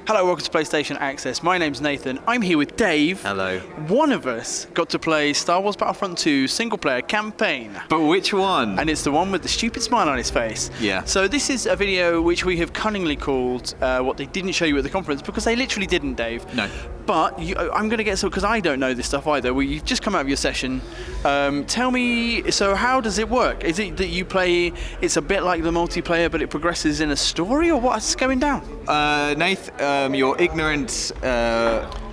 Hello, welcome to PlayStation Access. My name's Nathan. I'm here with Dave. Hello. One of us got to play Star Wars Battlefront 2 single-player campaign. But which one? And it's the one with the stupid smile on his face. Yeah. So this is a video which we have cunningly called what they didn't show you at the conference, because they literally didn't, Dave. No. But I'm going to get some, because I don't know this stuff either. You've just come out of your session. Tell me, so how does it work? Is it that you play, it's a bit like the multiplayer, but it progresses in a story, or what's going down? Nath, your ignorance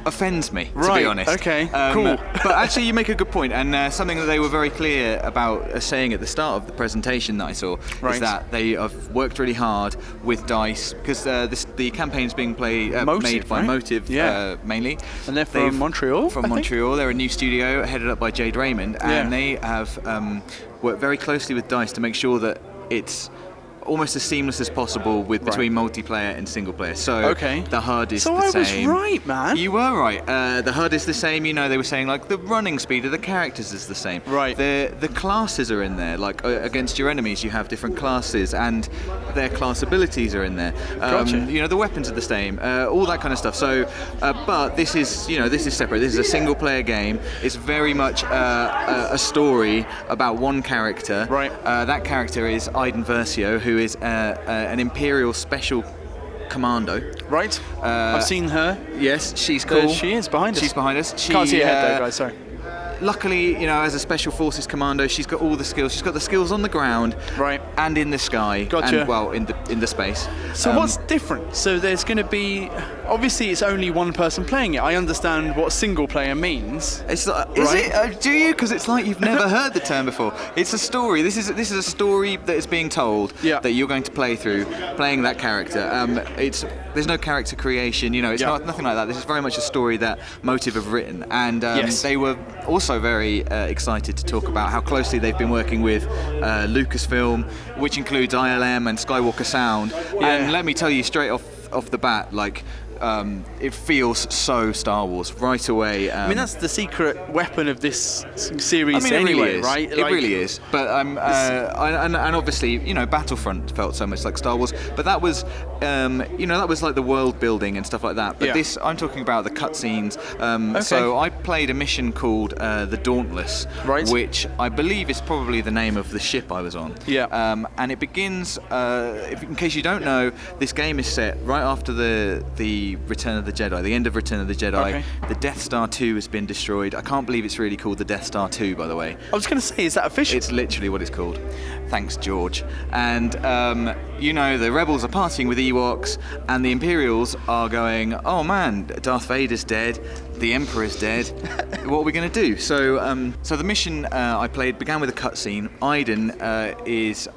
offends me, to right, be honest. Okay, cool. But actually, you make a good point, and something that they were very clear about saying at the start of the presentation that I saw is that they have worked really hard with DICE, because the campaign's being made by Motive mainly. And they're from Montreal? From Montreal. They're a new studio headed up by Jade Raymond, and they have worked very closely with DICE to make sure that it's almost as seamless as possible between multiplayer and single player. So the HUD is the same. So I was right, man. You were right. The HUD is the same. You know, they were saying like the running speed of the characters is the same. Right. The classes are in there. Like against your enemies, you have different classes, and their class abilities are in there. Gotcha. You know, the weapons are the same. All that kind of stuff. So, but this is separate. This is a single player game. It's very much a story about one character. Right. That character is Iden Verso, who is an Imperial Special Commando. Right. I've seen her. Yes, she's cool. She is behind us. She's behind us. Can't see her head though, guys, sorry. Luckily, you know, as a Special Forces Commando, she's got all the skills. She's got the skills on the ground, and in the sky, Gotcha. and well, in the space. So what's different? So there's going to be, obviously, it's only one person playing it. I understand what single player means. It's like, is it? Do you? Because it's like you've never heard the term before. It's a story. This is a story that is being told that you're going to play through, playing that character. There's no character creation. You know, it's nothing like that. This is very much a story that Motive have written, and they were also very excited to talk about how closely they've been working with Lucasfilm, which includes ILM and Skywalker Sound. And let me tell you straight off the bat, like, it feels so Star Wars right away. I mean, that's the secret weapon of this series, I mean, anyway, it really is. right? It really is. But and obviously, you know, Battlefront felt so much like Star Wars. But that was, that was like the world building and stuff like that. But this, I'm talking about the cutscenes. So I played a mission called the Dauntless, which I believe is probably the name of the ship I was on. And it begins. In case you don't know, this game is set right after the Return of the Jedi, the end of Return of the Jedi. The Death Star 2 has been destroyed. I can't believe it's really called the Death Star 2, by the way. I was going to say, is that official? It's literally what it's called. Thanks, George. And, the rebels are partying with Ewoks, and the Imperials are going, oh man, Darth Vader's dead, the Emperor's dead, what are we going to do? So the mission I played began with a cutscene. Iden is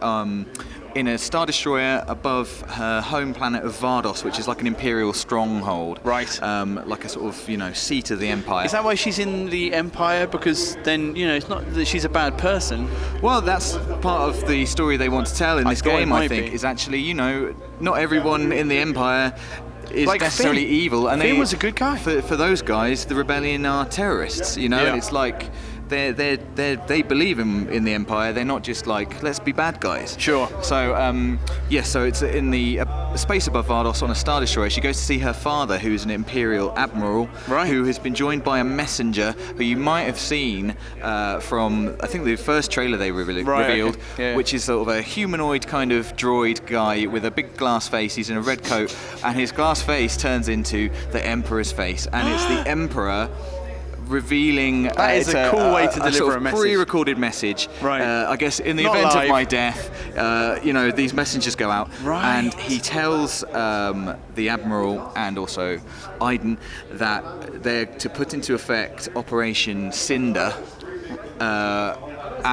in a Star Destroyer above her home planet of Vardos, which is like an Imperial stronghold. Like a sort of, seat of the Empire. Is that why she's in the Empire? Because then, it's not that she's a bad person. Well, that's part of the story they want to tell in this game, I think, is actually, not everyone in the Empire is like necessarily Finn. Evil. And Finn was a good guy. For those guys, the rebellion are terrorists, It's like they believe in the Empire. They're not just like, let's be bad guys. Sure. So so it's in the space above Vardos on a Star Destroyer. She goes to see her father, who's an Imperial admiral, who has been joined by a messenger who you might have seen from, I think, the first trailer they revealed, which is sort of a humanoid kind of droid guy with a big glass face. He's in a red coat, and his glass face turns into the Emperor's face, and it's the Emperor revealing that is a cool way to deliver sort of a message. Pre-recorded message. I guess in the Not event live. of my death, these messengers go out, and he tells the Admiral and also Iden that they're to put into effect Operation Cinder.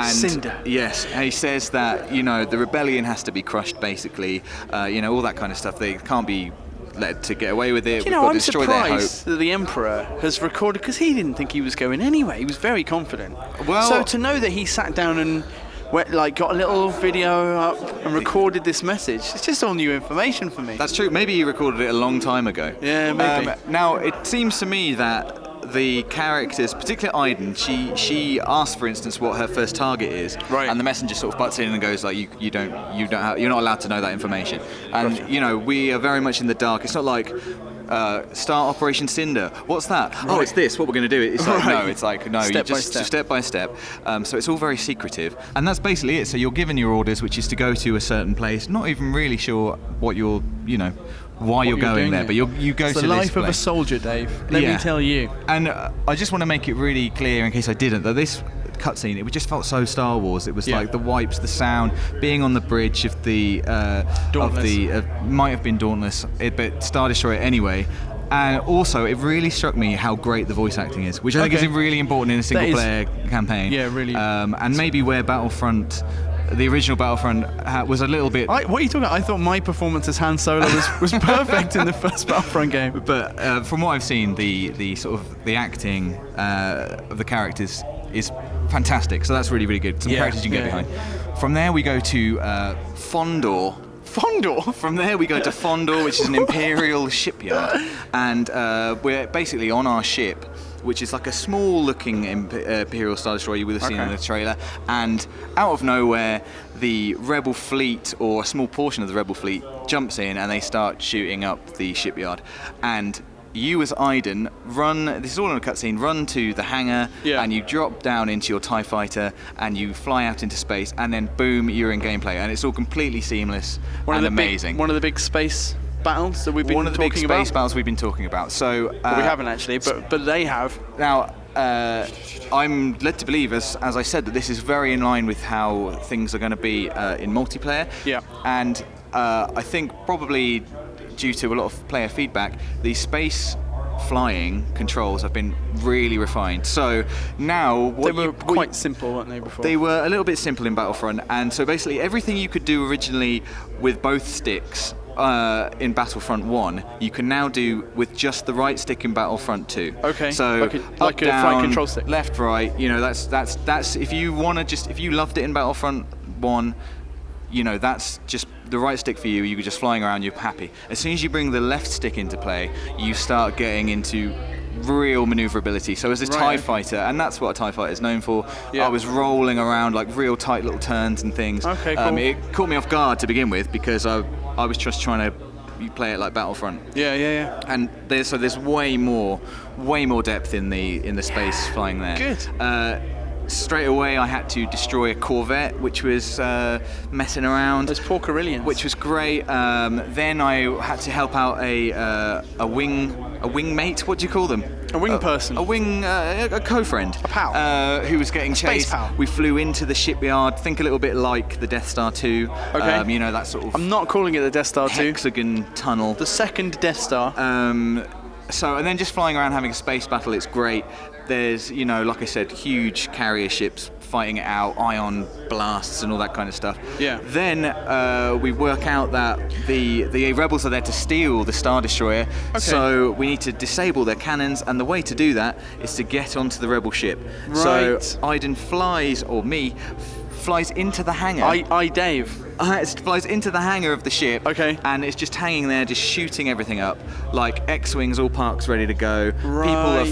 Cinder. Yes, and he says that the rebellion has to be crushed, basically. All that kind of stuff. They can't be let to get away with it. I'm surprised that the Emperor has recorded, because he didn't think he was going anyway. He was very confident. Well, so to know that he sat down and got a little video up and recorded this message, it's just all new information for me. That's true. Maybe he recorded it a long time ago. Yeah, maybe. Now it seems to me that the characters, particularly Iden, she asks, for instance, what her first target is, and the messenger sort of butts in and goes like, you're not allowed to know that information. And we are very much in the dark. It's not like start Operation Cinder. What's that? Right. Oh, it's this. What we're going to do. It's like no. It's like no. Step by step. Step by step. So it's all very secretive, and that's basically it. So you're given your orders, which is to go to a certain place. Not even really sure what you're, why you're going there, but you go to this place. It's the life of a soldier, Dave. Let me tell you. And I just want to make it really clear, in case I didn't, that this cutscene, it just felt so Star Wars. It was like the wipes, the sound, being on the bridge of the might have been Dauntless, but Star Destroyer anyway. And also, it really struck me how great the voice acting is, which I think is really important in a single-player campaign. Yeah, really. And maybe where Battlefront, the original Battlefront, was a little bit... what are you talking about? I thought my performance as Han Solo was perfect in the first Battlefront game. But from what I've seen, the sort of the acting of the characters is fantastic. So that's really, really good. Some characters you can get behind. From there, we go to Fondor. Fondor? From there we go to Fondor, which is an Imperial shipyard, and we're basically on our ship, which is like a small-looking Imperial Star Destroyer you would have seen in the trailer, and out of nowhere, the Rebel fleet, or a small portion of the Rebel fleet, jumps in and they start shooting up the shipyard, and you as Iden this is all in a cutscene, run to the hangar and you drop down into your TIE fighter and you fly out into space, and then boom, you're in gameplay, and it's all completely seamless and amazing. One of the big space battles that we've been talking about? One of the big space battles we've been talking about. So we haven't actually, but they have. Now, I'm led to believe, as I said, that this is very in line with how things are going to be in multiplayer. Yeah. And I think probably due to a lot of player feedback, the space flying controls have been really refined. So now they were quite simple, weren't they, before? They were a little bit simple in Battlefront, and so basically everything you could do originally with both sticks in Battlefront 1, you can now do with just the right stick in Battlefront 2. Okay. So like a flight control stick. Left, right. That's if you loved it in Battlefront 1. That's just the right stick for you. You're just flying around, you're happy. As soon as you bring the left stick into play, you start getting into real maneuverability. So as a TIE fighter, and that's what a TIE fighter is known for, I was rolling around like real tight little turns and things. Okay, cool. It caught me off guard to begin with, because I was just trying to play it like Battlefront. Yeah. And there's way more depth in the space flying there. Good. Straight away, I had to destroy a Corvette, which was messing around. Those poor Corellians. Which was great. Then I had to help out a wing mate. What do you call them? A wing person. A co-friend. A pal. Who was getting chased. Space pal. We flew into the shipyard. Think a little bit like the Death Star 2. Okay. That sort of. I'm not calling it the Death Star 2. Hexagon tunnel. The second Death Star. And then just flying around having a space battle, it's great. There's, like I said, huge carrier ships fighting it out, ion blasts and all that kind of stuff. Yeah. Then we work out that the rebels are there to steal the Star Destroyer, so we need to disable their cannons, and the way to do that is to get onto the rebel ship. Right. So Iden flies into the hangar. Dave. It flies into the hangar of the ship, and it's just hanging there, just shooting everything up. Like X-wings, all parked, ready to go. Right. People are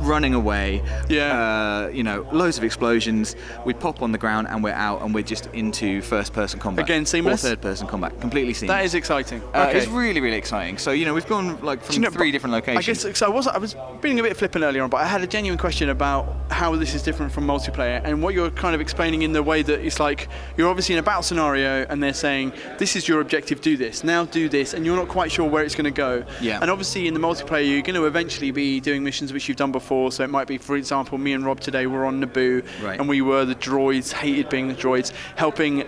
running away. Yeah. Loads of explosions. We pop on the ground and we're out, and we're just into first-person combat. Again, seamless. Or third-person combat, completely seamless. That is exciting. It's really, really exciting. So we've gone from 3 different locations. I guess so. I was being a bit flippant earlier on, but I had a genuine question about how this is different from multiplayer, and what you're kind of explaining in the way that it's like you're obviously in a battle scenario, and they're saying, this is your objective, do this, now do this, and you're not quite sure where it's going to go. Yeah. And obviously in the multiplayer, you're going to eventually be doing missions which you've done before, so it might be, for example, me and Rob today were on Naboo, and we were the droids, hated being the droids, helping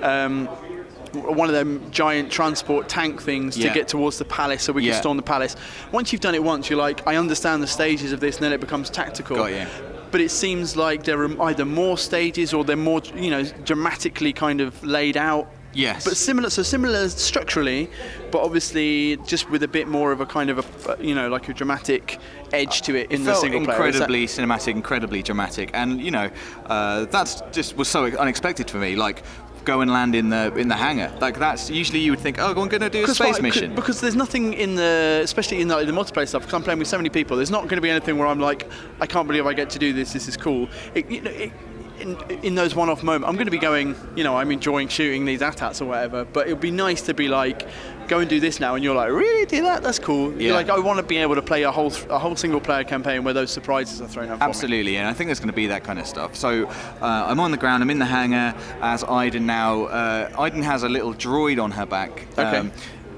one of them giant transport tank things to get towards the palace so we can storm the palace. Once you've done it once, you're like, I understand the stages of this, and then it becomes tactical. Got you. But it seems like there are either more stages or they're more, dramatically kind of laid out. Yes. But similar structurally, but obviously just with a bit more of a kind of like a dramatic edge to it in the single player. Incredibly cinematic, incredibly dramatic, and that's just was so unexpected for me. Like, go and land in the hangar. Like, that's usually you would think, oh, I'm going to do a space mission. Because there's nothing especially in the multiplayer stuff, because I'm playing with so many people, there's not going to be anything where I'm like, I can't believe I get to do this, this is cool. in those one-off moments, I'm going to be going, I'm enjoying shooting these AT-ATs or whatever, but it would be nice to be like, go and do this now, and you're like, really, do that? That's cool. Yeah. You're like, I want to be able to play a whole single-player campaign where those surprises are thrown up. Absolutely, and I think there's going to be that kind of stuff. So I'm on the ground, I'm in the hangar as Iden now. Iden has a little droid on her back. Okay.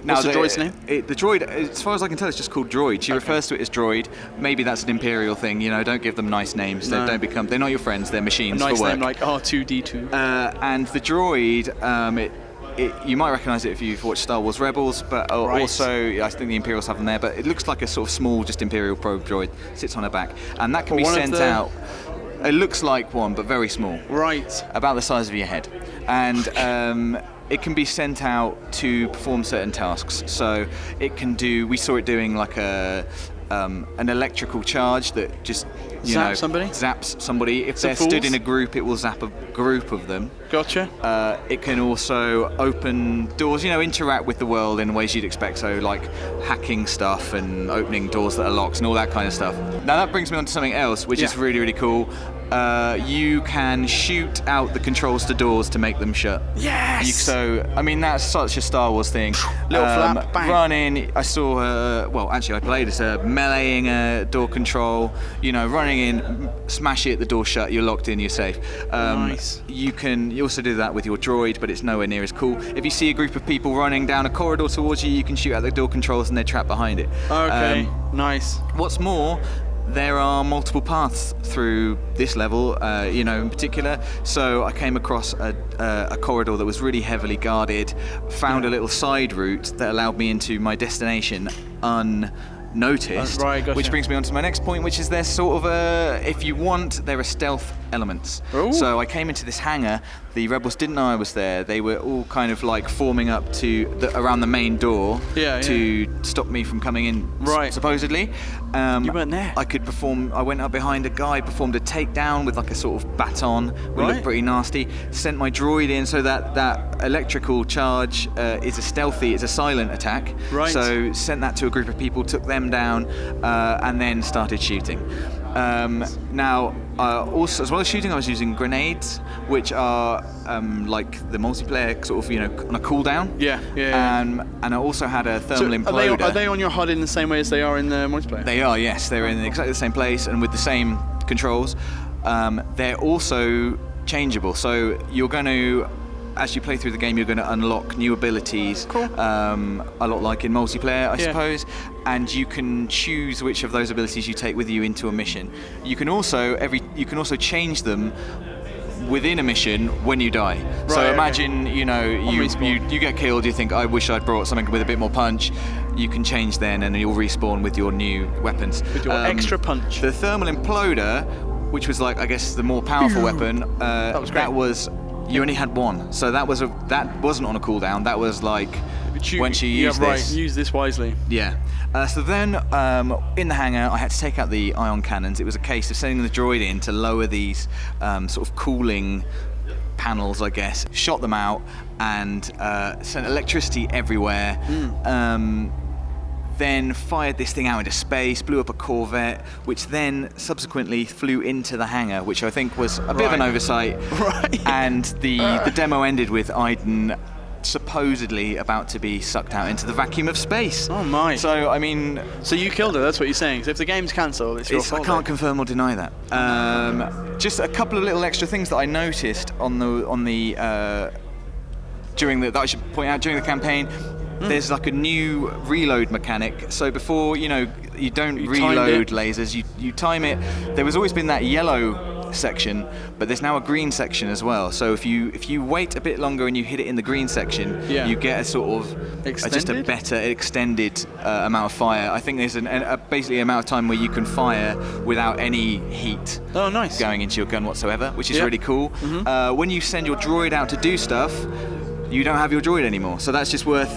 Now, what's the droid's name? The droid, as far as I can tell, it's just called Droid. She refers to it as Droid. Maybe that's an Imperial thing, don't give them nice names. No. They're not your friends, they're machines for work. A nice name like R2-D2. And the droid, you might recognise it if you've watched Star Wars Rebels, but also I think the Imperials have them there, but it looks like a sort of small, just Imperial probe droid, sits on her back. And that can be sent out. It looks like one, but very small. Right. About the size of your head. And it can be sent out to perform certain tasks. So it can do, we saw it doing like an electrical charge that just, zaps somebody. If they're stood in a group, it will zap a group of them. Gotcha. It can also open doors, interact with the world in ways you'd expect. So like hacking stuff and opening doors that are locked and all that kind of stuff. Now that brings me on to something else, which is really, really cool. You can shoot out the controls to doors to make them shut. Yes! That's such a Star Wars thing. Little flap, bang. Running, I saw I played as meleeing a door control, running in, smash it, the door shut, you're locked in, you're safe. Nice. You also do that with your droid, but it's nowhere near as cool. If you see a group of people running down a corridor towards you, you can shoot out the door controls and they're trapped behind it. Okay, nice. What's more, there are multiple paths through this level, in particular. So I came across a corridor that was really heavily guarded, found a little side route that allowed me into my destination unnoticed, gotcha. Which brings me on to my next point, which is there's sort of if you want, there are stealth elements. Ooh. So I came into this hangar, the rebels didn't know I was there, they were all kind of like forming up around the main door to stop me from coming in, supposedly. You weren't there. I went up behind a guy, performed a takedown with like a sort of baton, we looked pretty nasty, sent my droid in so that electrical charge is it's a silent attack. Right. So sent that to a group of people, took them down, and then started shooting. Now, also, as well as shooting, I was using grenades, which are like the multiplayer sort of, on a cooldown. Yeah. And I also had a thermal imploder. Are they on your HUD in the same way as they are in the multiplayer? They are, yes. They're in exactly the same place and with the same controls. They're also changeable, so you're going to, as you play through the game, you're going to unlock new abilities. Cool. A lot like in multiplayer, I suppose. And you can choose which of those abilities you take with you into a mission. You can also change them within a mission when you die. Right, so imagine, you get killed, you think, I wish I'd brought something with a bit more punch. You can change then and you'll respawn with your new weapons. With your extra punch. The thermal imploder, which was like, I guess, the more powerful weapon, that was you only had one. So that wasn't on a cooldown, that was like when she used this. Use this wisely. Yeah. So then, in the hangar, I had to take out the ion cannons. It was a case of sending the droid in to lower these sort of cooling panels, I guess. Shot them out and sent electricity everywhere. Then fired this thing out into space, blew up a Corvette, which then subsequently flew into the hangar, which I think was a bit of an oversight. Right. And the demo ended with Iden supposedly about to be sucked out into the vacuum of space. Oh my. So, I mean... So you killed her, that's what you're saying. So if the game's cancelled, it's your fault. I can't confirm or deny that. Just a couple of little extra things that I noticed that I should point out during the campaign. There's like a new reload mechanic. So before, you don't reload lasers, you time it. There has always been that yellow section, but there's now a green section as well. So if you wait a bit longer and you hit it in the green section, you get a sort of just a better extended amount of fire. I think there's basically an amount of time where you can fire without any heat going into your gun whatsoever, which is really cool. When you send your droid out to do stuff, you don't have your droid anymore. So that's just worth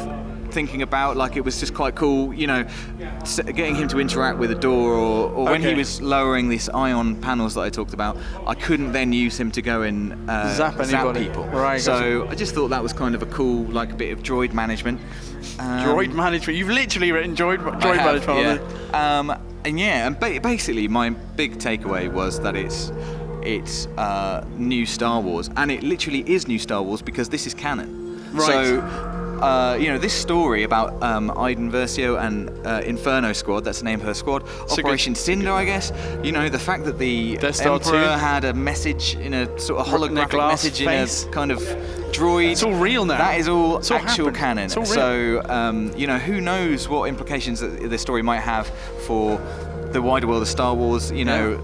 thinking about. Like, it was just quite cool, getting him to interact with a door, or when he was lowering these ion panels that I talked about, I couldn't then use him to go and zap people. Right. So I just thought that was kind of a cool, like, a bit of droid management. Droid management. You've literally written droid management. And basically my big takeaway was that it's it's new Star Wars, and it literally is new Star Wars because this is canon. Right. So, you know, this story about Iden Verso and Inferno Squad, that's the name of her squad, Operation Cinder, I guess. You know, the fact that the Emperor had a message in a sort of holographic message in a kind of droid. It's all real now. That is all actual canon. It's all real. So, you know, who knows what implications that this story might have for the wider world of Star Wars, you know,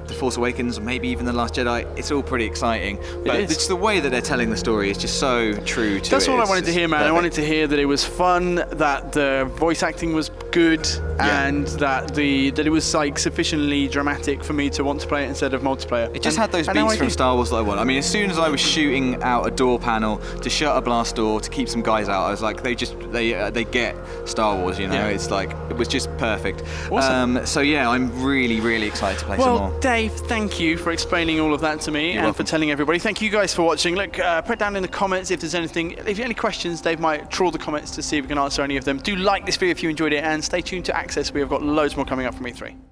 The Force Awakens, maybe even The Last Jedi. It's all pretty exciting. But it's the way that they're telling the story is just so true to That's it. all I wanted to hear, man. Perfect. I wanted to hear that it was fun, that the voice acting was good, and that it was like sufficiently dramatic for me to want to play it instead of multiplayer. It just had those beats from Star Wars that I want. I mean, as soon as I was shooting out a door panel to shut a blast door to keep some guys out, I was like, they get Star Wars, you know. Yeah. It's like, it was just perfect. Awesome. So yeah, I'm really, really excited to play some more. Well, Dave, thank you for explaining all of that to me and for telling everybody. Thank you guys for watching. Look, put down in the comments if there's anything, if you have any questions. Dave might trawl the comments to see if we can answer any of them. Do like this video if you enjoyed it, and stay tuned to Access. We have got loads more coming up from E3.